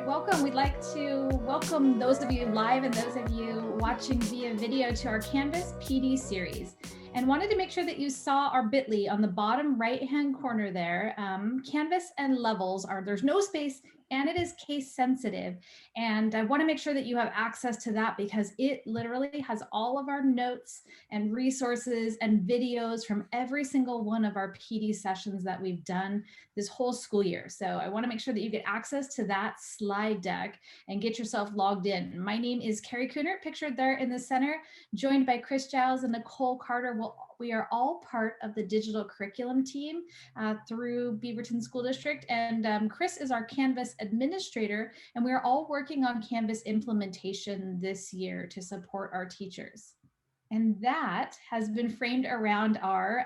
Welcome. We'd like to welcome those of you live and those of you watching via video to our Canvas PD series. And wanted to make sure that you saw our bit.ly on the bottom right-hand corner there. Canvas and levels there's no space, and it is case sensitive. And I want to make sure that you have access to that because it literally has all of our notes and resources and videos from every single one of our PD sessions that we've done this whole school year. So I want to make sure that you get access to that slide deck and get yourself logged in. My name is Carrie Cooner, pictured there in the center, joined by Chris Giles and Nicole Carter. We are all part of the digital curriculum team through Beaverton School District. And Chris is our Canvas administrator, and we are all working on Canvas implementation this year to support our teachers. And that has been framed around our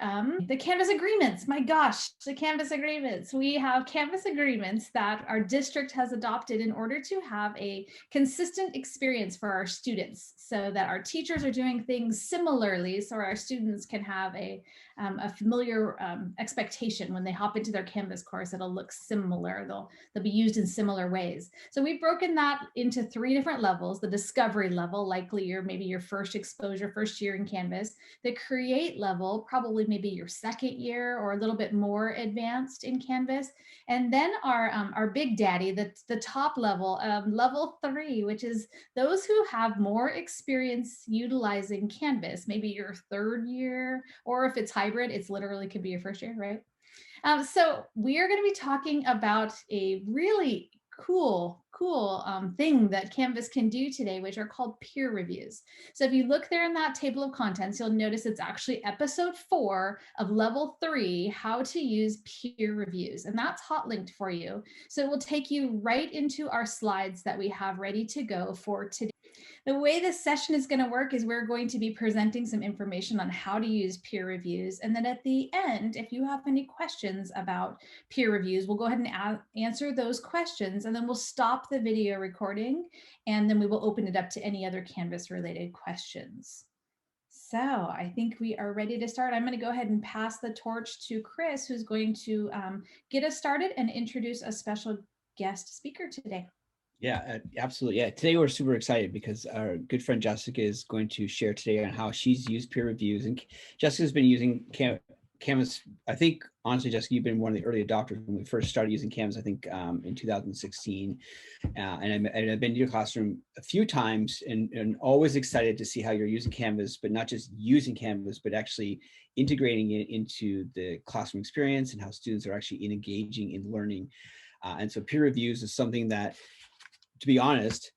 the Canvas agreements. My gosh, the Canvas agreements. We have Canvas agreements that our district has adopted in order to have a consistent experience for our students so that our teachers are doing things similarly so our students can have a familiar expectation when they hop into their Canvas course. It'll look similar. They'll be used in similar ways. So we've broken that into 3 different levels: the discovery level, likely maybe your first exposure, first year in Canvas; the create level, probably maybe your second year or a little bit more advanced in Canvas; and then our big daddy, the top level, level 3, which is those who have more experience utilizing Canvas, maybe your third year, or if it's hybrid, it's literally could be your first year, right? So we are going to be talking about a really cool thing that Canvas can do today, which are called peer reviews. So if you look there in that table of contents, you'll notice it's actually episode 4 of level 3, how to use peer reviews. And that's hot linked for you. So it will take you right into our slides that we have ready to go for today. The way this session is going to work is we're going to be presenting some information on how to use peer reviews. And then at the end, if you have any questions about peer reviews, we'll go ahead and answer those questions, and then we'll stop the video recording, and then we will open it up to any other Canvas related questions. So I think we are ready to start. I'm going to go ahead and pass the torch to Chris, who's going to get us started and introduce a special guest speaker today. Yeah, absolutely. Yeah, today we're super excited because our good friend Jessica is going to share today on how she's used peer reviews. And Jessica's been using Canvas. I think, honestly, Jessica, you've been one of the early adopters when we first started using Canvas, I think in 2016. And I've been to your classroom a few times and always excited to see how you're using Canvas, but not just using Canvas, but actually integrating it into the classroom experience and how students are actually engaging in learning. And so peer reviews is something that, to be honest,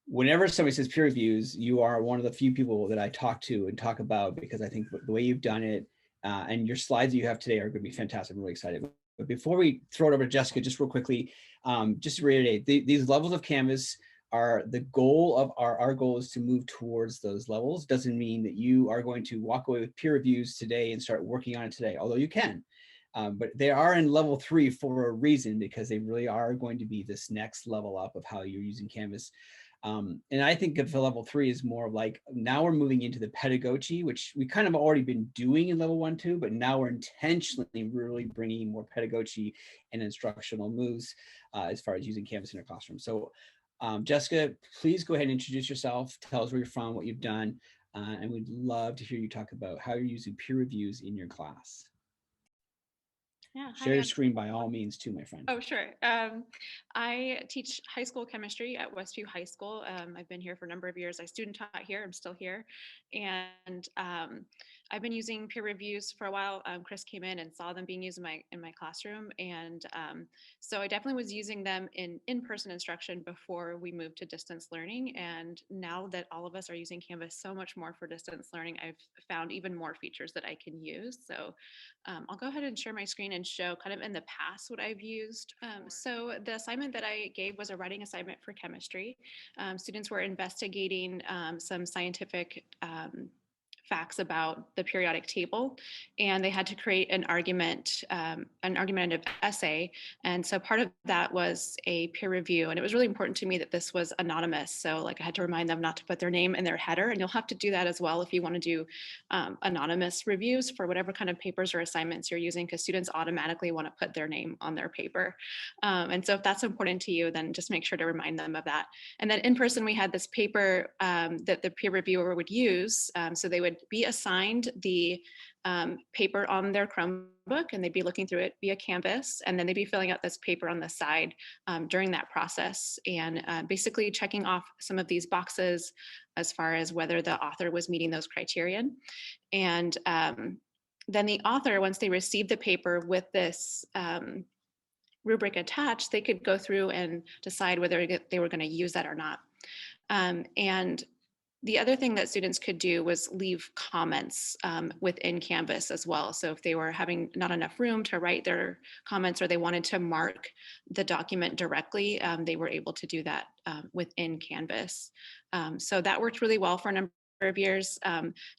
whenever somebody says peer reviews, you are one of the few people that I talk to and talk about, because I think the way you've done it and your slides that you have today are going to be fantastic. I'm really excited. But before we throw it over to Jessica, just real quickly, just to reiterate, these levels of Canvas are the goal of our goal is to move towards those levels. Doesn't mean that you are going to walk away with peer reviews today and start working on it today, although you can. But they are in level 3 for a reason, because they really are going to be this next level up of how you're using Canvas. And I think of level 3 is more of like, now we're moving into the pedagogy, which we kind of already been doing in level 1, 2, but now we're intentionally really bringing more pedagogy and instructional moves as far as using Canvas in our classroom. So Jessica, please go ahead and introduce yourself, tell us where you're from, what you've done, and we'd love to hear you talk about how you're using peer reviews in your class. Yeah, share your screen by all means too, my friend. Oh, sure. I teach high school chemistry at Westview High School. I've been here for a number of years. I student taught here. I'm still here. And I've been using peer reviews for a while. Chris came in and saw them being used in my classroom. And so I definitely was using them in in-person instruction before we moved to distance learning. And now that all of us are using Canvas so much more for distance learning, I've found even more features that I can use. So I'll go ahead and share my screen and show kind of in the past what I've used. So the assignment that I gave was a writing assignment for chemistry. Students were investigating some scientific facts about the periodic table, and they had to create an argumentative essay. And so part of that was a peer review, and it was really important to me that this was anonymous. So like I had to remind them not to put their name in their header, and you'll have to do that as well if you want to do anonymous reviews for whatever kind of papers or assignments you're using, because students automatically want to put their name on their paper. And so if that's important to you, then just make sure to remind them of that. And then in person, we had this paper that the peer reviewer would use. So they would be assigned the paper on their Chromebook, and they'd be looking through it via Canvas, and then they'd be filling out this paper on the side during that process, and basically checking off some of these boxes as far as whether the author was meeting those criterion. And then the author, once they received the paper with this rubric attached, they could go through and decide whether they were going to use that or not. And the other thing that students could do was leave comments within Canvas as well. So if they were having not enough room to write their comments, or they wanted to mark the document directly, they were able to do that within Canvas. So that worked really well for a number of years.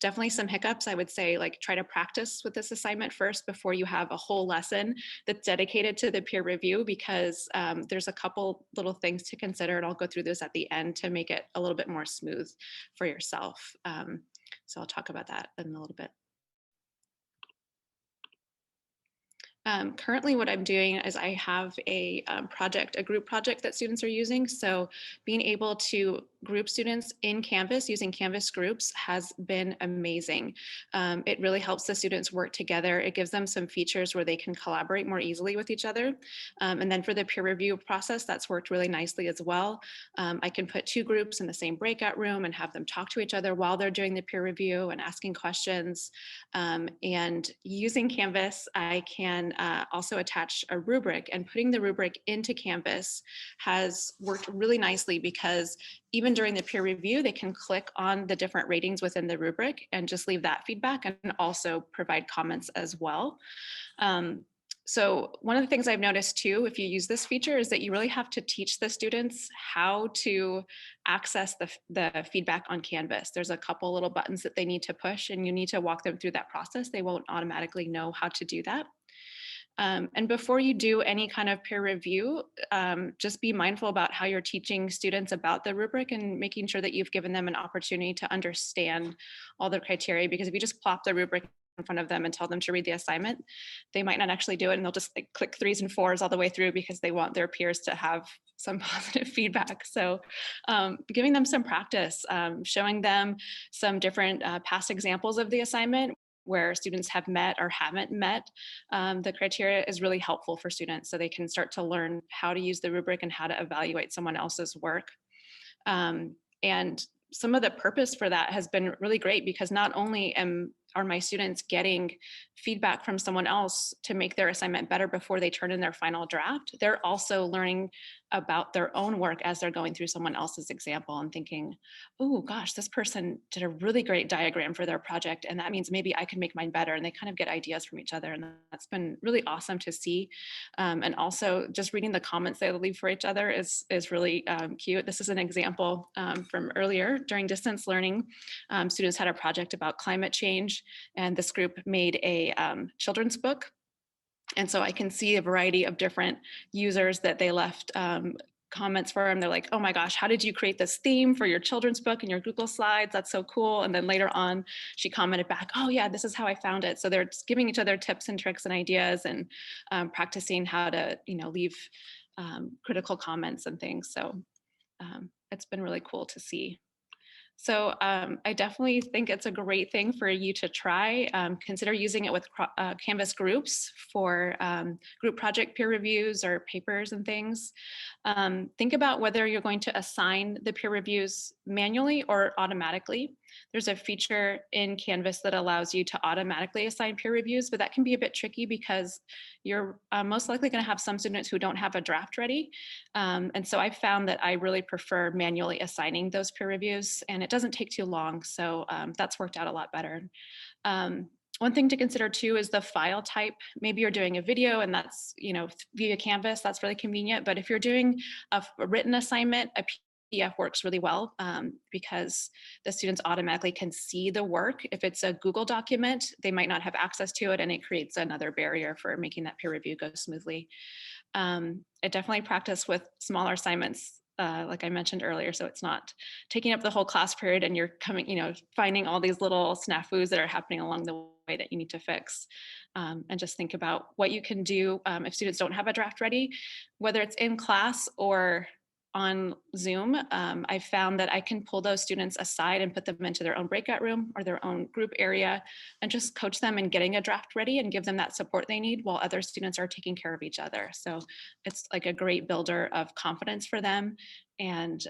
Definitely some hiccups. I would say, like, try to practice with this assignment first before you have a whole lesson that's dedicated to the peer review, because there's a couple little things to consider, and I'll go through this at the end to make it a little bit more smooth for yourself. So I'll talk about that in a little bit. Currently what I'm doing is I have a group project that students are using. So being able to group students in Canvas using Canvas groups has been amazing. It really helps the students work together. It gives them some features where they can collaborate more easily with each other. And then for the peer review process, that's worked really nicely as well. I can put two groups in the same breakout room and have them talk to each other while they're doing the peer review and asking questions. And using Canvas, I can also attach a rubric, and putting the rubric into Canvas has worked really nicely, because even during the peer review, they can click on the different ratings within the rubric and just leave that feedback, and also provide comments as well. So one of the things I've noticed too, if you use this feature, is that you really have to teach the students how to access the feedback on Canvas. There's a couple little buttons that they need to push, and you need to walk them through that process. They won't automatically know how to do that. And before you do any kind of peer review, just be mindful about how you're teaching students about the rubric, and making sure that you've given them an opportunity to understand all the criteria. Because if you just plop the rubric in front of them and tell them to read the assignment, they might not actually do it, and they'll just like click 3s and 4s all the way through, because they want their peers to have some positive feedback. So giving them some practice, showing them some different past examples of the assignment where students have met or haven't met the criteria is really helpful for students, so they can start to learn how to use the rubric and how to evaluate someone else's work. And some of the purpose for that has been really great, because not only are my students getting feedback from someone else to make their assignment better before they turn in their final draft, they're also learning about their own work as they're going through someone else's example and thinking, oh gosh, this person did a really great diagram for their project, and that means maybe I can make mine better. And they kind of get ideas from each other, and that's been really awesome to see. And also just reading the comments they leave for each other is really cute. This is an example from earlier during distance learning. Students had a project about climate change, and this group made a children's book. And so I can see a variety of different users that they left comments for them. They're like, oh my gosh, how did you create this theme for your children's book in your Google Slides? That's so cool. And then later on, she commented back, oh yeah, this is how I found it. So they're just giving each other tips and tricks and ideas, and practicing how to, leave critical comments and things. So it's been really cool to see. So I definitely think it's a great thing for you to try. Consider using it with Canvas groups for group project peer reviews or papers and things. Think about whether you're going to assign the peer reviews manually or automatically. There's a feature in Canvas that allows you to automatically assign peer reviews, but that can be a bit tricky, because you're most likely going to have some students who don't have a draft ready. And so I found that I really prefer manually assigning those peer reviews, and it doesn't take too long. So that's worked out a lot better. One thing to consider too is the file type. Maybe you're doing a video and that's, via Canvas, that's really convenient. But if you're doing a written assignment, a PDF works really well because the students automatically can see the work. If it's a Google document, they might not have access to it, and it creates another barrier for making that peer review go smoothly. I definitely practice with smaller assignments, like I mentioned earlier, so it's not taking up the whole class period and you're coming, finding all these little snafus that are happening along the way that you need to fix. And just think about what you can do if students don't have a draft ready, whether it's in class or on Zoom. I found that I can pull those students aside and put them into their own breakout room or their own group area and just coach them in getting a draft ready and give them that support they need while other students are taking care of each other. So it's like a great builder of confidence for them, and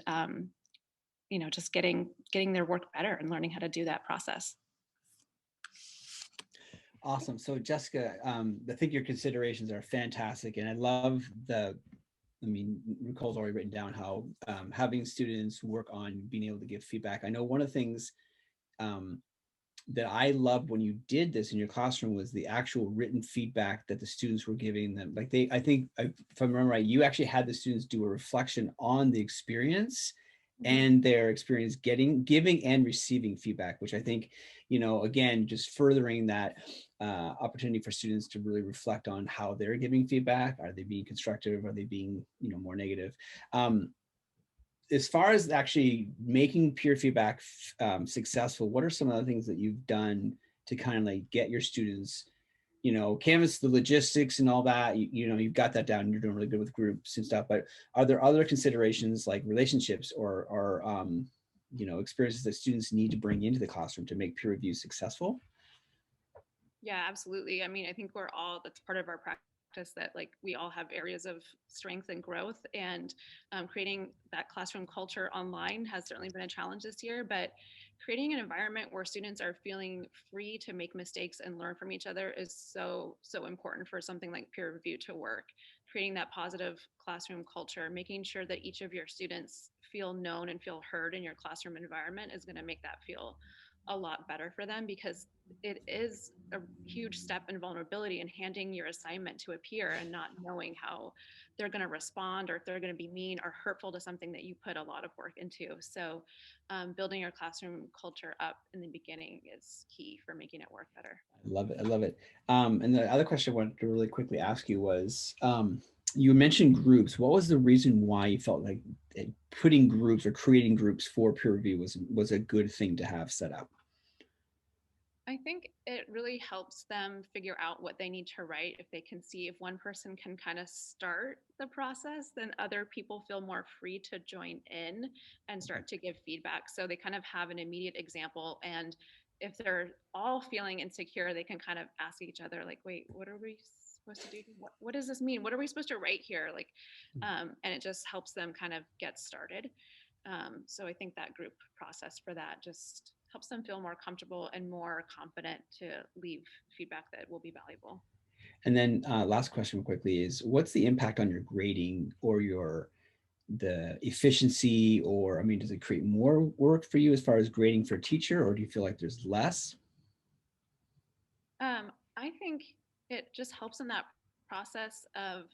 just getting their work better and learning how to do that process. Awesome. So Jessica, I think your considerations are fantastic, and I love Nicole's already written down how having students work on being able to give feedback. I know one of the things that I loved when you did this in your classroom was the actual written feedback that the students were giving them. Like I think if I remember right, you actually had the students do a reflection on the experience and their experience giving and receiving feedback, which I think, again, just furthering that opportunity for students to really reflect on how they're giving feedback. Are they being constructive? Are they being, more negative? As far as actually making peer feedback successful, what are some of the things that you've done to kind of like get your students, Canvas, the logistics and all that, you've got that down, you're doing really good with groups and stuff, but are there other considerations like relationships or experiences that students need to bring into the classroom to make peer review successful? Yeah, absolutely. I mean, I think that's part of our practice, that like we all have areas of strength and growth, and creating that classroom culture online has certainly been a challenge this year, but creating an environment where students are feeling free to make mistakes and learn from each other is so important for something like peer review to work. Creating that positive classroom culture, making sure that each of your students feel known and feel heard in your classroom environment is going to make that feel a lot better for them, because it is a huge step in vulnerability in handing your assignment to a peer and not knowing how they're going to respond, or if they're going to be mean or hurtful to something that you put a lot of work into. So building your classroom culture up in the beginning is key for making it work better. I love it. I love it. And the other question I wanted to really quickly ask you was, you mentioned groups. What was the reason why you felt like putting groups or creating groups for peer review was a good thing to have set up? I think it really helps them figure out what they need to write. If they can see, if one person can kind of start the process, then other people feel more free to join in and start to give feedback. So they kind of have an immediate example. And if they're all feeling insecure, they can kind of ask each other, like, wait, what are we supposed to do? What does this mean? What are we supposed to write here? Like, and it just helps them kind of get started. So I think that group process for that just helps them feel more comfortable and more confident to leave feedback that will be valuable. And then last question quickly is, what's the impact on your grading or the efficiency, or, does it create more work for you as far as grading for a teacher, or do you feel like there's less? I think it just helps in that process of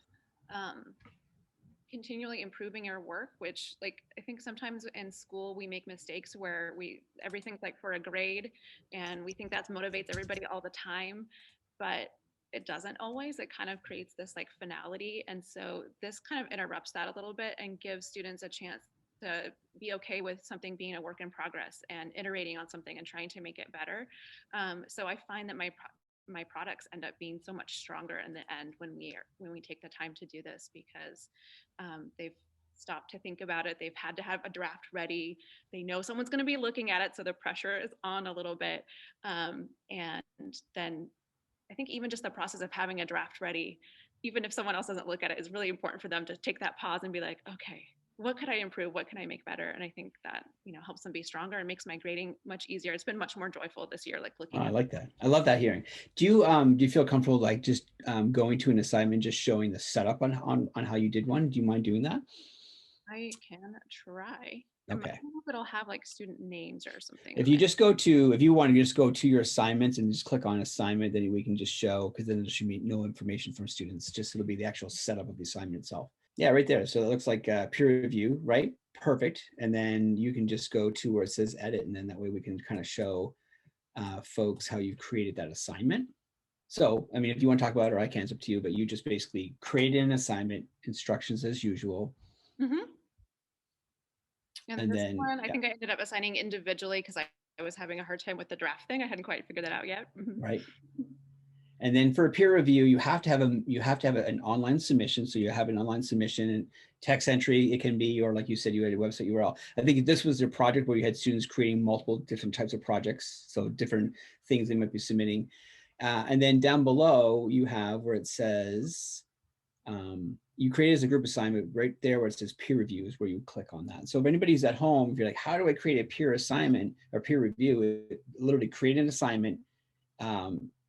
continually improving our work, which, like, I think sometimes in school we make mistakes where everything's like for a grade, and we think that motivates everybody all the time, but it doesn't always. It kind of creates this like finality, and so this kind of interrupts that a little bit and gives students a chance to be okay with something being a work in progress and iterating on something and trying to make it better. So I find that my products end up being so much stronger in the end when we take the time to do this, because they've stopped to think about it. They've had to have a draft ready. They know someone's going to be looking at it, so the pressure is on a little bit. And then I think even just the process of having a draft ready, even if someone else doesn't look at it, is really important for them to take that pause and be like, okay, what could I improve? What can I make better? And I think that, helps them be stronger and makes my grading much easier. It's been much more joyful this year, like looking I like that. I love that hearing. Do you feel comfortable like just going to an assignment, just showing the setup on how you did one? Do you mind doing that? I can try. Okay. I hope it'll have like student names or something. If you want to just go to your assignments and just click on assignment, then we can just show, because then there should be no information from students. Just it'll be the actual setup of the assignment itself. Yeah, right there. So it looks like peer review, right? perfect. And then you can just go to where it says edit, and then that way we can kind of show folks how you've created that assignment. So, I mean, if you want to talk about it, or I can, it's up to you, but you just basically created an assignment, instructions as usual. Mm-hmm. And this then, one, I think I ended up assigning individually because I was having a hard time with the draft thing. I hadn't quite figured that out yet. Right. And then for a peer review, you have to have an online submission. So you have an online submission and text entry. It can be, or like you said, you had a website URL. I think this was a project where you had students creating multiple different types of projects, so different things they might be submitting. And then down below, you have where it says you create as a group assignment. Right there where it says peer reviews, where you click on that. So if anybody's at home, if you're like, how do I create a peer assignment or peer review? Literally create an assignment.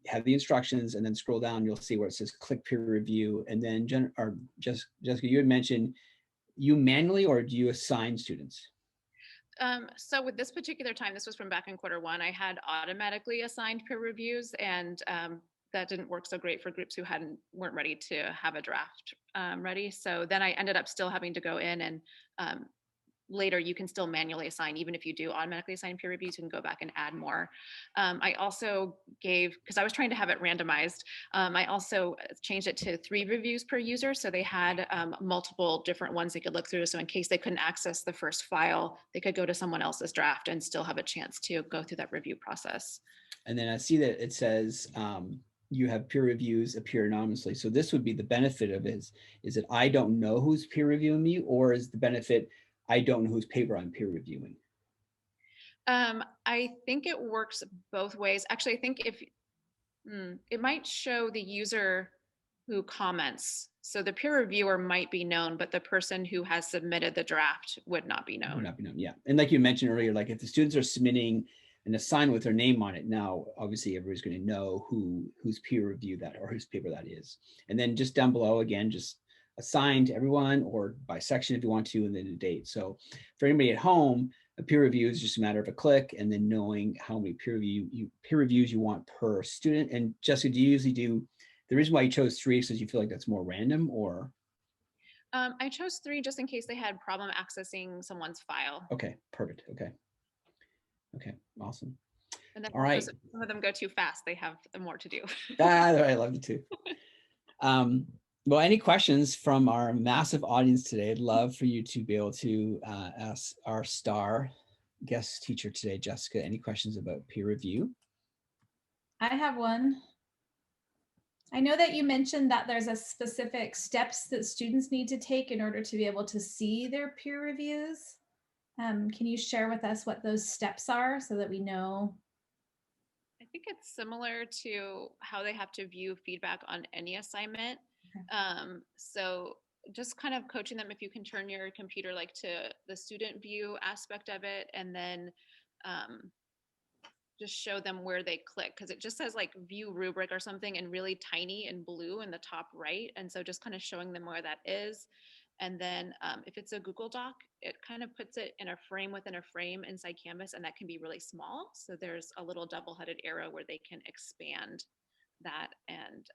Have the instructions, and then scroll down, you'll see where it says click peer review. And then Jessica, you had mentioned you manually, or do you assign students? So with this particular time, this was from back in Q1, I had automatically assigned peer reviews, and that didn't work so great for groups who weren't ready to have a draft ready. So then I ended up still having to go in, and later you can still manually assign. Even if you do automatically assign peer reviews, you can go back and add more. I also because I was trying to have it randomized, I also changed it to 3 reviews per user. So they had multiple different ones they could look through. So in case they couldn't access the first file, they could go to someone else's draft and still have a chance to go through that review process. And then I see that it says you have peer reviews appear anonymously. So this would be the benefit of it is that I don't know who's peer reviewing me, or is the benefit I don't know whose paper I'm peer reviewing? I think it works both ways. Actually, I think it might show the user who comments. So the peer reviewer might be known, but the person who has submitted the draft would not be known. Would not be known, yeah. And like you mentioned earlier, like if the students are submitting an assignment with their name on it, now obviously everybody's going to know whose peer review that, or whose paper that is. And then just down below, again, just assign to everyone, or by section if you want to, and then a date. So for anybody at home, a peer review is just a matter of a click, and then knowing how many peer reviews you want per student. And Jessica, do you usually do, the reason why you chose 3 is because you feel like that's more random, or? I chose 3 just in case they had problem accessing someone's file. Okay, perfect. Okay, awesome. And then all right, some of them go too fast. They have more to do. I love it too. Well, any questions from our massive audience today? I'd love for you to be able to ask our star guest teacher today, Jessica, any questions about peer review? I have one. I know that you mentioned that there's a specific steps that students need to take in order to be able to see their peer reviews. Can you share with us what those steps are so that we know? I think it's similar to how they have to view feedback on any assignment. So just kind of coaching them, if you can turn your computer like to the student view aspect of it, and then just show them where they click, because it just says like view rubric or something in really tiny and blue in the top right. And so just kind of showing them where that is. And then if it's a Google Doc, it kind of puts it in a frame within a frame inside Canvas, and that can be really small. So there's a little double-headed arrow where they can expand that and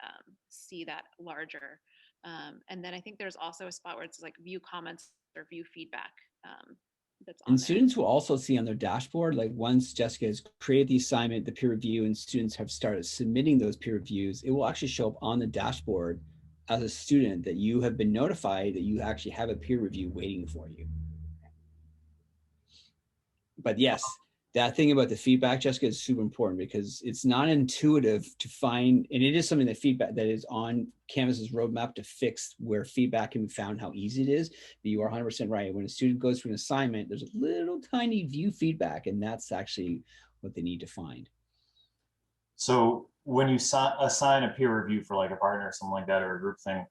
see that larger. And then I think there's also a spot where it's like view comments or view feedback. That's on and there. students will also see on their dashboard, like once Jessica has created the assignment, the peer review, and students have started submitting those peer reviews, it will actually show up on the dashboard as a student that you have been notified that you actually have a peer review waiting for you. But yes, that thing about the feedback, Jessica, is super important because it's not intuitive to find, and it is something that feedback that is on Canvas's roadmap to fix, where feedback can be found, how easy it is. But you are 100% right. When a student goes through an assignment, there's a little tiny view feedback, and that's actually what they need to find. So when you assign a peer review for like a partner or something like that, or a group thing,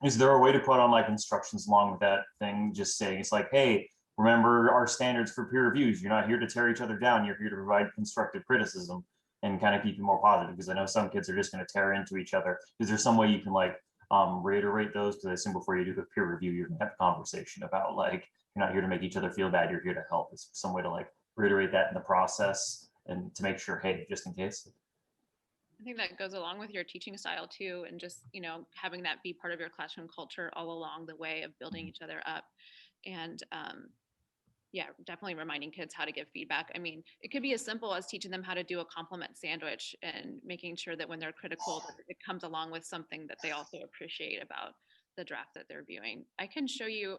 is there a way to put on like instructions along with that thing, just saying it's like, hey, remember our standards for peer reviews. You're not here to tear each other down. You're here to provide constructive criticism and kind of keep it more positive, because I know some kids are just going to tear into each other. Is there some way you can like reiterate those? Because I assume before you do the peer review, you're going to have a conversation about like, you're not here to make each other feel bad. You're here to help. Is some way to like reiterate that in the process and to make sure, hey, just in case? I think that goes along with your teaching style too, and just, having that be part of your classroom culture all along the way of building each other up. And yeah, definitely reminding kids how to give feedback. I mean, it could be as simple as teaching them how to do a compliment sandwich and making sure that when they're critical, that it comes along with something that they also appreciate about the draft that they're viewing. I can show you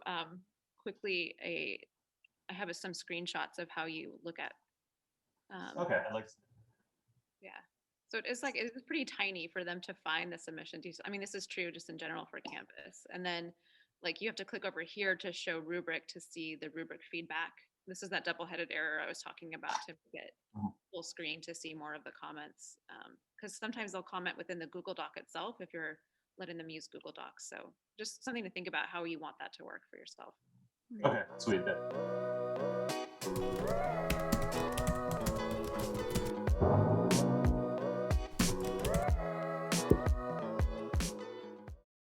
quickly I have some screenshots of how you look at. Okay, I'd like to. Yeah. So it's like, it's pretty tiny for them to find the submission. I mean, this is true just in general for Canvas. And then like you have to click over here to show rubric to see the rubric feedback. This is that double-headed error I was talking about to get full screen to see more of the comments. Because sometimes they'll comment within the Google Doc itself if you're letting them use Google Docs. So just something to think about how you want that to work for yourself. Okay, sweet.